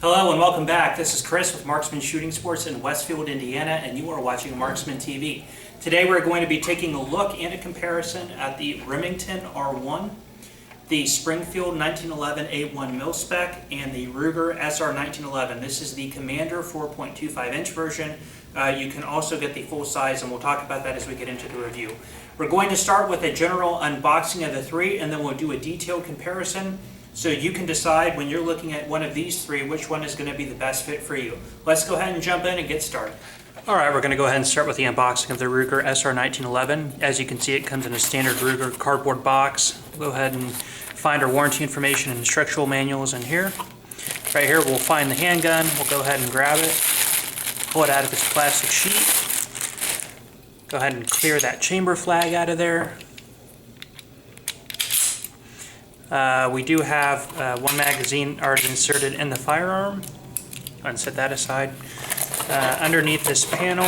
Hello and welcome back. This is Chris with Marksman Shooting Sports in Westfield, Indiana, and you are watching Marksman TV. Today we're going to be taking a look and a comparison at the Remington R1, the Springfield 1911 A1 Mil Spec, and the Ruger SR1911. This is the Commander 4.25 inch version. You can also get the full size, and we'll talk about that as we get into the review. We're going to start with a general unboxing of the three, and then we'll do a detailed comparison. So you can decide when you're looking at one of these three, which one is going to be the best fit for you. Let's go ahead and jump in and get started. Alright, we're going to go ahead and start with the unboxing of the Ruger SR1911. As you can see, it comes in a standard Ruger cardboard box. We'll go ahead and find our warranty information and instructional manuals in here. Right here we'll find the handgun. We'll go ahead and grab it, pull it out of its plastic sheet. Go ahead and clear that chamber flag out of there. We do have one magazine already inserted in the firearm. Go ahead and set that aside. Underneath this panel,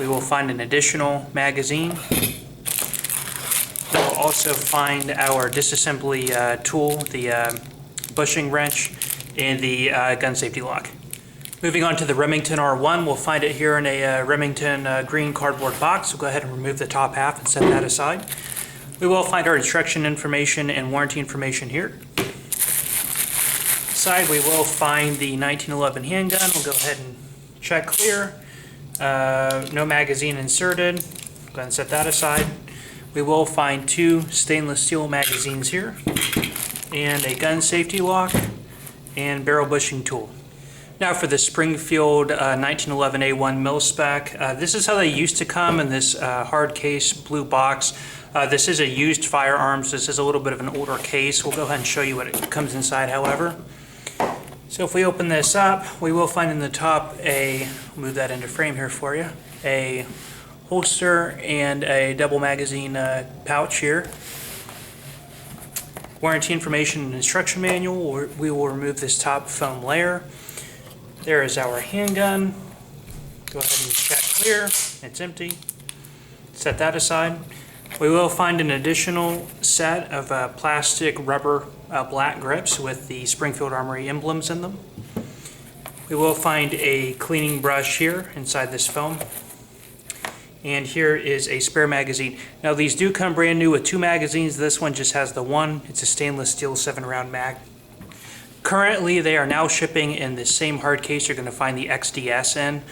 we will find an additional magazine. We'll also find our disassembly tool, the bushing wrench, and the gun safety lock. Moving on to the Remington R1, we'll find it here in a Remington green cardboard box. We'll go ahead and remove the top half and set that aside. We will find our instruction information and warranty information here. Side, we will find the 1911 handgun. We'll go ahead and check clear. No magazine inserted. Go ahead and set that aside. We will find two stainless steel magazines here, and a gun safety lock, and barrel bushing tool. Now for the Springfield 1911 A1 Mil Spec. This is how they used to come in this hard case blue box. This is a used firearms. This is a little bit of an older case. We'll go ahead and show you what it comes inside, however. So if we open this up, we will find in the top move that into frame here for you, a holster and a double magazine pouch here. Warranty information and instruction manual. We will remove this top foam layer. There is our handgun. Go ahead and check clear. It's empty. Set that aside. We will find an additional set of plastic rubber black grips with the Springfield Armory emblems in them. We will find a cleaning brush here inside this foam. And here is a spare magazine. Now these do come brand new with two magazines. This one just has the one. It's a stainless steel 7-round mag. Currently they are now shipping in the same hard case you're going to find the XDS in.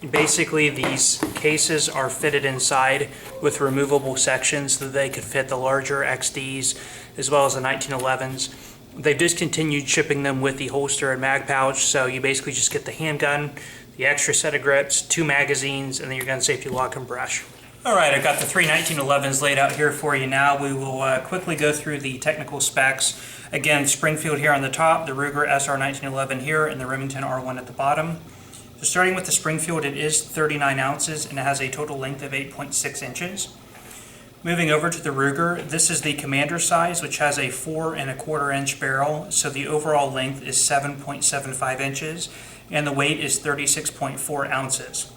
Basically, these cases are fitted inside with removable sections so that they could fit the larger XDs as well as the 1911s. They've discontinued shipping them with the holster and mag pouch, so you basically just get the handgun, the extra set of grips, two magazines, and then your gun safety lock and brush. Alright, I've got the three 1911s laid out here for you now. We will quickly go through the technical specs. Again, Springfield here on the top, the Ruger SR1911 here, and the Remington R1 at the bottom. So starting with the Springfield, it is 39 ounces and it has a total length of 8.6 inches. Moving over to the Ruger, this is the Commander size, which has a 4 1/4 inch barrel, so the overall length is 7.75 inches and the weight is 36.4 ounces.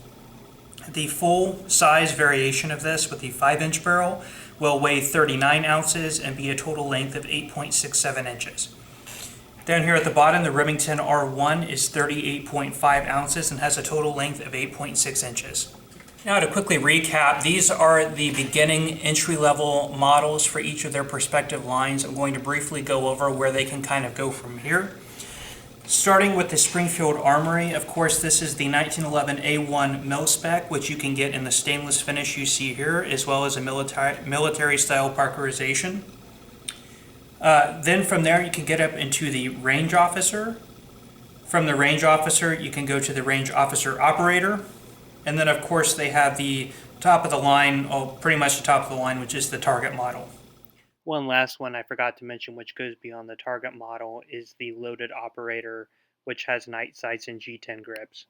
The full size variation of this with the 5-inch barrel will weigh 39 ounces and be a total length of 8.67 inches. Down here at the bottom, the Remington R1 is 38.5 ounces and has a total length of 8.6 inches. Now to quickly recap, these are the beginning entry-level models for each of their respective lines. I'm going to briefly go over where they can kind of go from here. Starting with the Springfield Armory, of course this is the 1911 A1 Mil Spec, which you can get in the stainless finish you see here, as well as a military-style parkerization. Then from there you can get up into the Range Officer. From the Range Officer you can go to the Range Officer Operator. And then of course they have the top of the line, pretty much the top of the line, which is the Target model. One last one I forgot to mention, which goes beyond the Target model, is the Loaded Operator, which has night sights and G10 grips.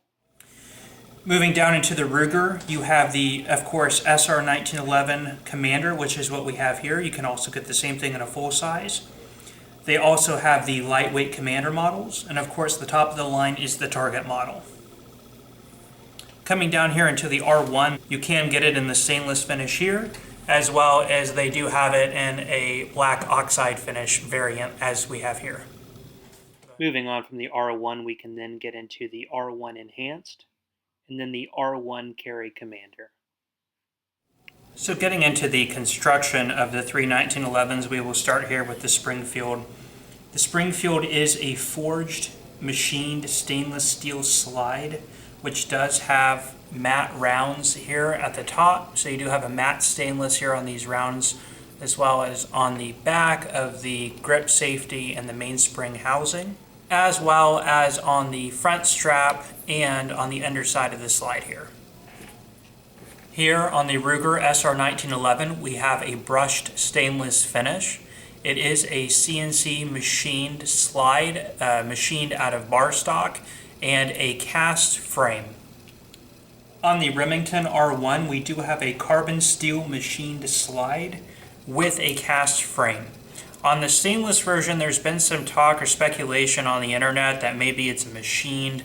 Moving down into the Ruger, you have the, of course, SR1911 Commander, which is what we have here. You can also get the same thing in a full size. They also have the lightweight Commander models, and of course the top of the line is the Target model. Coming down here into the R1, you can get it in the stainless finish here, as well as they do have it in a black oxide finish variant as we have here. Moving on from the R1, we can then get into the R1 Enhanced, and then the R1 Carry Commander. So getting into the construction of the three 1911s, we will start here with the Springfield. The Springfield is a forged, machined stainless steel slide, which does have matte rounds here at the top. So you do have a matte stainless here on these rounds, as well as on the back of the grip safety and the mainspring housing, as well as on the front strap and on the underside of the slide here. Here on the Ruger SR1911, we have a brushed stainless finish. It is a CNC machined slide, machined out of bar stock, and a cast frame. On the Remington R1, we do have a carbon steel machined slide with a cast frame. On the stainless version, there's been some talk or speculation on the internet that maybe it's a machined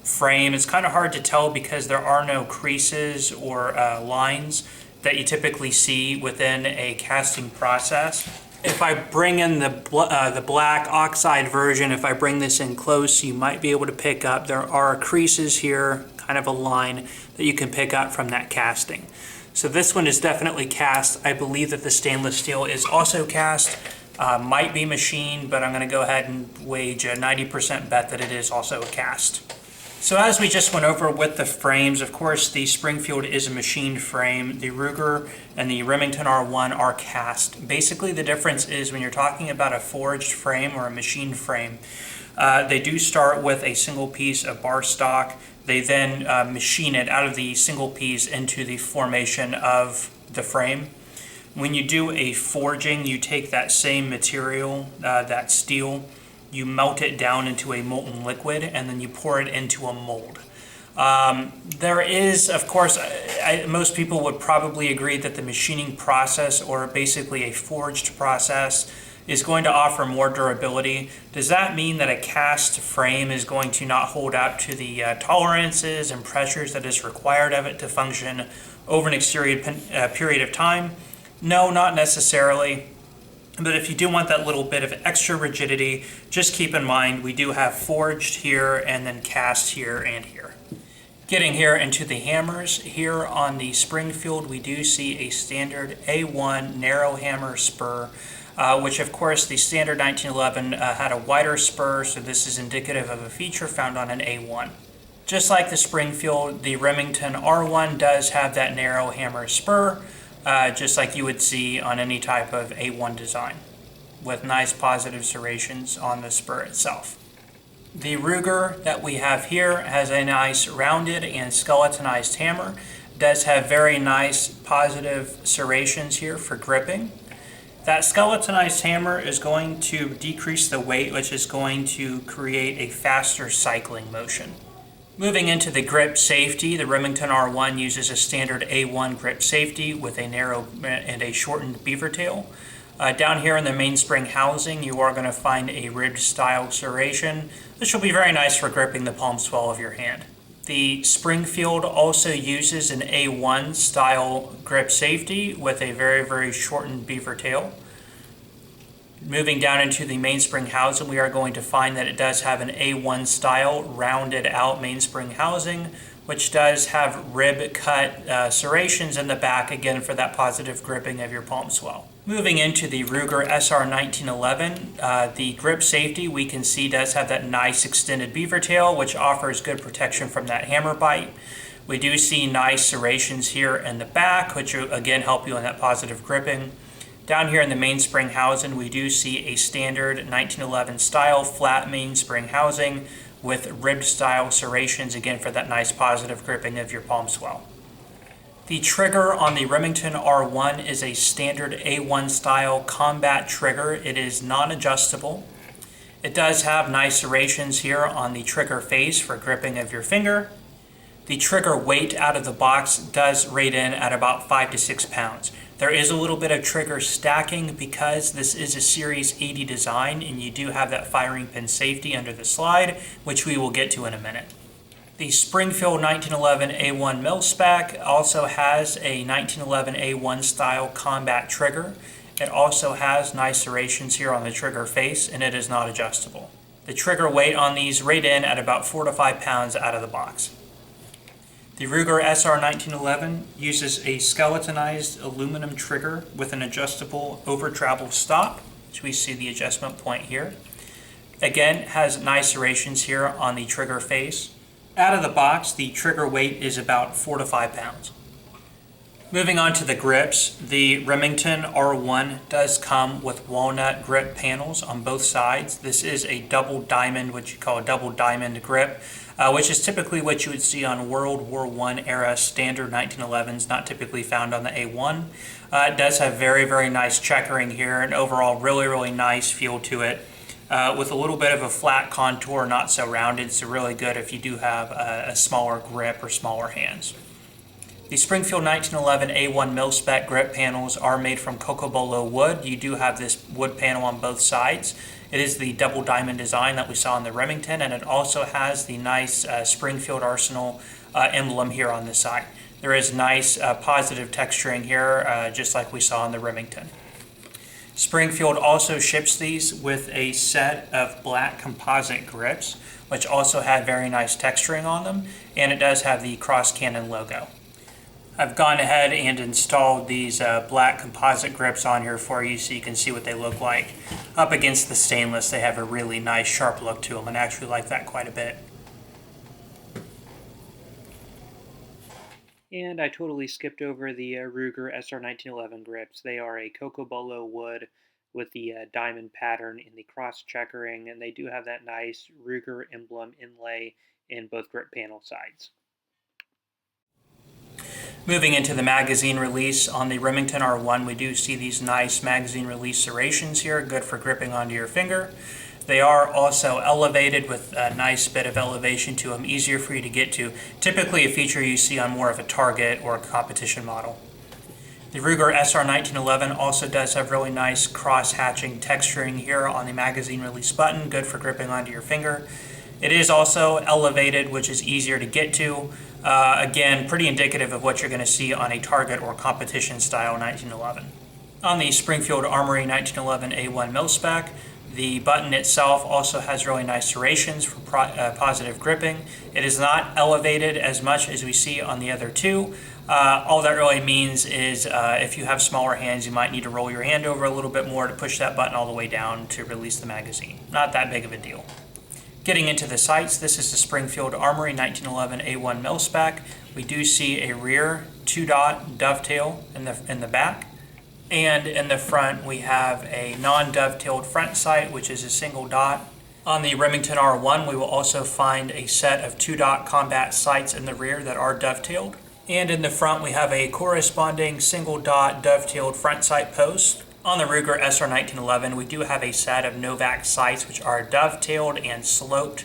frame. It's kind of hard to tell because there are no creases or lines that you typically see within a casting process. If I bring in the black oxide version, if I bring this in close, you might be able to pick up there are creases here, kind of a line that you can pick up from that casting. So this one is definitely cast. I believe that the stainless steel is also cast. Might be machined, but I'm going to go ahead and wage a 90% bet that it is also a cast. So as we just went over with the frames, of course the Springfield is a machined frame. The Ruger and the Remington R1 are cast. Basically the difference is when you're talking about a forged frame or a machined frame, they do start with a single piece of bar stock. They then machine it out of the single piece into the formation of the frame. When you do a forging, you take that same material, that steel, you melt it down into a molten liquid, and then you pour it into a mold. There is, of course, most people would probably agree that the machining process, or basically a forged process, is going to offer more durability. Does that mean that a cast frame is going to not hold up to the tolerances and pressures that is required of it to function over an extended period of time? No, not necessarily. But if you do want that little bit of extra rigidity, just keep in mind we do have forged here and then cast here and here. Getting here into the hammers, here on the Springfield we do see a standard A1 narrow hammer spur, which of course the standard 1911 had a wider spur, so this is indicative of a feature found on an A1. Just like the Springfield, the Remington R1 does have that narrow hammer spur, just like you would see on any type of A1 design, with nice positive serrations on the spur itself. The Ruger that we have here has a nice rounded and skeletonized hammer. It does have very nice positive serrations here for gripping. That skeletonized hammer is going to decrease the weight, which is going to create a faster cycling motion. Moving into the grip safety, the Remington R1 uses a standard A1 grip safety with a narrow and a shortened beaver tail. Down here in the mainspring housing, you are going to find a ribbed style serration. This will be very nice for gripping the palm swell of your hand. The Springfield also uses an A1 style grip safety with a very, very shortened beaver tail. Moving down into the mainspring housing, we are going to find that it does have an A1 style rounded out mainspring housing, which does have rib cut serrations in the back, again for that positive gripping of your palm swell. Moving into the Ruger SR1911, the grip safety we can see does have that nice extended beaver tail, which offers good protection from that hammer bite. We do see nice serrations here in the back, which again help you on that positive gripping. Down here in the mainspring housing, we do see a standard 1911 style flat mainspring housing with ribbed style serrations, again for that nice positive gripping of your palm swell. The trigger on the Remington R1 is a standard A1 style combat trigger. It is non-adjustable. It does have nice serrations here on the trigger face for gripping of your finger. The trigger weight out of the box does rate in at about 5 to 6 pounds. There is a little bit of trigger stacking because this is a Series 80 design and you do have that firing pin safety under the slide, which we will get to in a minute. The Springfield 1911 A1 Mil Spec also has a 1911 A1 style combat trigger. It also has nice serrations here on the trigger face and it is not adjustable. The trigger weight on these rate in at about 4 to 5 pounds out of the box. The Ruger SR1911 uses a skeletonized aluminum trigger with an adjustable over-travel stop, which we see the adjustment point here. Again, has nice serrations here on the trigger face. Out of the box, the trigger weight is about 4 to 5 pounds. Moving on to the grips, the Remington R1 does come with walnut grip panels on both sides. This is a double diamond, what you call a double diamond grip, which is typically what you would see on World War I era standard 1911s, not typically found on the A1. It does have very, very nice checkering here, and overall really, really nice feel to it. With a little bit of a flat contour, not so rounded, so really good if you do have a smaller grip or smaller hands. The Springfield 1911 A1 Mil Spec grip panels are made from cocobolo wood. You do have this wood panel on both sides. It is the double diamond design that we saw in the Remington, and it also has the nice Springfield Arsenal emblem here on the side. There is nice positive texturing here, just like we saw in the Remington. Springfield also ships these with a set of black composite grips, which also have very nice texturing on them, and it does have the cross cannon logo. I've gone ahead and installed these black composite grips on here for you so you can see what they look like. Up against the stainless, they have a really nice sharp look to them, and I actually like that quite a bit. And I totally skipped over the Ruger SR1911 grips. They are a cocobolo wood with the diamond pattern in the cross checkering, and they do have that nice Ruger emblem inlay in both grip panel sides. Moving into the magazine release, on the Remington R1, we do see these nice magazine release serrations here, good for gripping onto your finger. They are also elevated with a nice bit of elevation to them, easier for you to get to. Typically a feature you see on more of a target or a competition model. The Ruger SR1911 also does have really nice cross-hatching texturing here on the magazine release button, good for gripping onto your finger. It is also elevated, which is easier to get to. Again, pretty indicative of what you're going to see on a target or competition style 1911. On the Springfield Armory 1911 A1 Mil Spec, the button itself also has really nice serrations for positive gripping. It is not elevated as much as we see on the other two. All that really means is if you have smaller hands, you might need to roll your hand over a little bit more to push that button all the way down to release the magazine. Not that big of a deal. Getting into the sights, this is the Springfield Armory 1911 A1 Mil Spec. We do see a rear 2-dot dovetail in the back. And in the front, we have a non-dovetailed front sight, which is a single dot. On the Remington R1, we will also find a set of 2-dot combat sights in the rear that are dovetailed. And in the front, we have a corresponding single dot dovetailed front sight post. On the Ruger SR1911, we do have a set of Novak sights, which are dovetailed and sloped.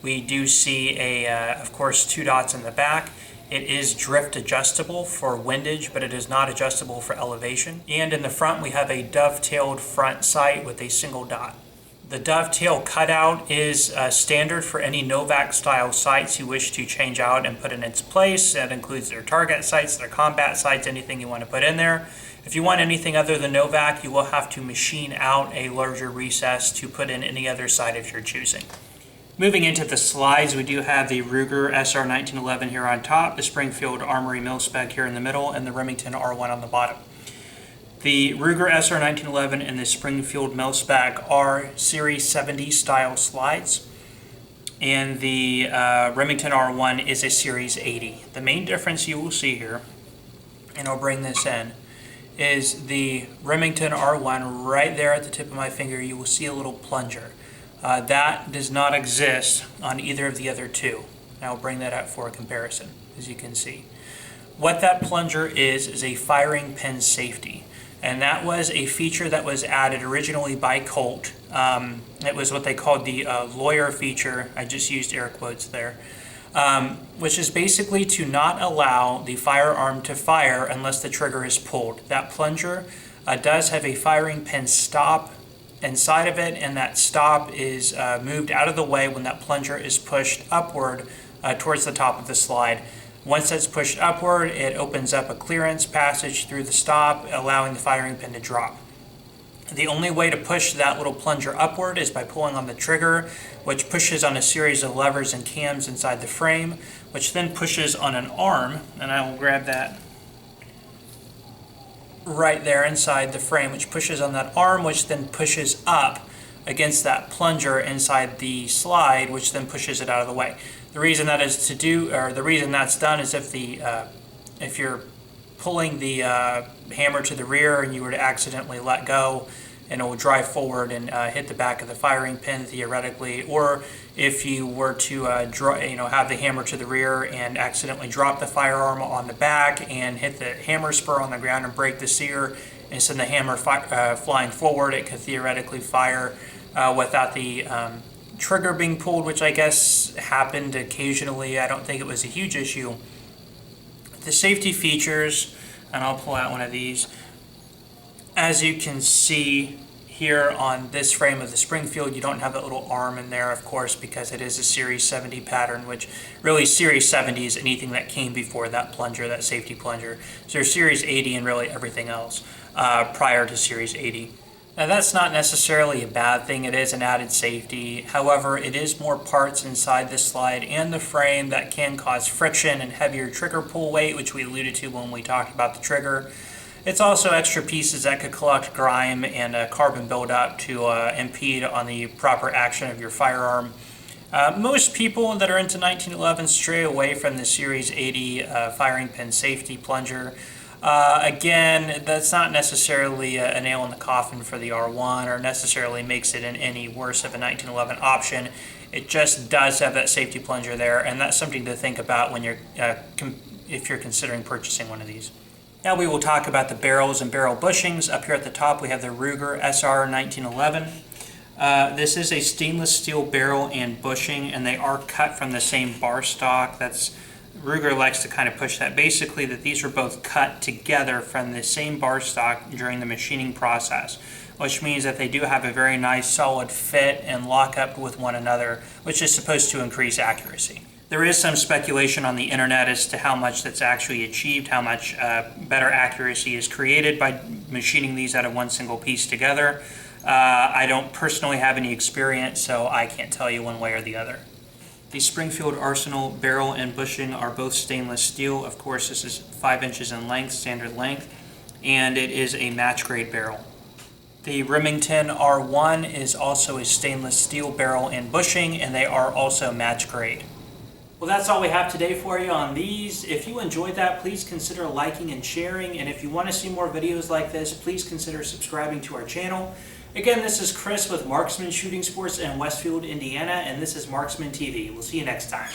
We do see of course, 2 dots in the back. It is drift adjustable for windage, but it is not adjustable for elevation. And in the front, we have a dovetailed front sight with a single dot. The dovetail cutout is standard for any Novak style sights you wish to change out and put in its place. That includes their target sights, their combat sights, anything you want to put in there. If you want anything other than Novak, you will have to machine out a larger recess to put in any other sight of your choosing. Moving into the slides, we do have the Ruger SR1911 here on top, the Springfield Armory Mil Spec here in the middle, and the Remington R1 on the bottom. The Ruger SR1911 and the Springfield Mil Spec are Series 70 style slides, and the Remington R1 is a Series 80. The main difference you will see here, and I'll bring this in, is the Remington R1 right there at the tip of my finger. You will see a little plunger. That does not exist on either of the other two. And I'll bring that up for a comparison, as you can see. What that plunger is a firing pin safety. And that was a feature that was added originally by Colt. It was what they called the lawyer feature. I just used air quotes there. Which is basically to not allow the firearm to fire unless the trigger is pulled. That plunger does have a firing pin stop inside of it, and that stop is moved out of the way when that plunger is pushed upward towards the top of the slide. Once that's pushed upward, it opens up a clearance passage through the stop, allowing the firing pin to drop. The only way to push that little plunger upward is by pulling on the trigger, which pushes on a series of levers and cams inside the frame, which then pushes on an arm, and I will grab that right there inside the frame, which pushes on that arm, which then pushes up against that plunger inside the slide, which then pushes it out of the way. The reason that is to do, or the reason that's done, is if you're pulling the hammer to the rear and you were to accidentally let go, and it will drive forward and hit the back of the firing pin theoretically, or if you were to have the hammer to the rear and accidentally drop the firearm on the back and hit the hammer spur on the ground and break the sear and send the hammer flying forward, it could theoretically fire without the trigger being pulled, which I guess happened occasionally. I don't think it was a huge issue. The safety features, and I'll pull out one of these. As you can see here on this frame of the Springfield, you don't have that little arm in there, of course, because it is a Series 70 pattern, which really Series 70 is anything that came before that plunger, that safety plunger. So there's Series 80 and really everything else prior to Series 80. Now that's not necessarily a bad thing, it is an added safety. However, it is more parts inside the slide and the frame that can cause friction and heavier trigger pull weight, which we alluded to when we talked about the trigger. It's also extra pieces that could collect grime and carbon buildup to impede on the proper action of your firearm. Most people that are into 1911 stray away from the Series 80 firing pin safety plunger. Again, that's not necessarily a nail in the coffin for the R1 or necessarily makes it any worse of a 1911 option. It just does have that safety plunger there, and that's something to think about when if you're considering purchasing one of these. Now we will talk about the barrels and barrel bushings. Up here at the top we have the Ruger SR1911. This is a stainless steel barrel and bushing, and they are cut from the same bar stock. Ruger likes to kind of push that. Basically, that these were both cut together from the same bar stock during the machining process, which means that they do have a very nice solid fit and lock up with one another, which is supposed to increase accuracy. There is some speculation on the internet as to how much that's actually achieved, how much better accuracy is created by machining these out of one single piece together. I don't personally have any experience, so I can't tell you one way or the other. The Springfield Arsenal barrel and bushing are both stainless steel. Of course, this is 5 inches in length, standard length, and it is a match grade barrel. The Remington R1 is also a stainless steel barrel and bushing, and they are also match grade. Well, that's all we have today for you on these. If you enjoyed that, please consider liking and sharing, and if you want to see more videos like this, please consider subscribing to our channel. Again, this is Chris with Marksman Shooting Sports in Westfield, Indiana, and this is Marksman TV. We'll see you next time.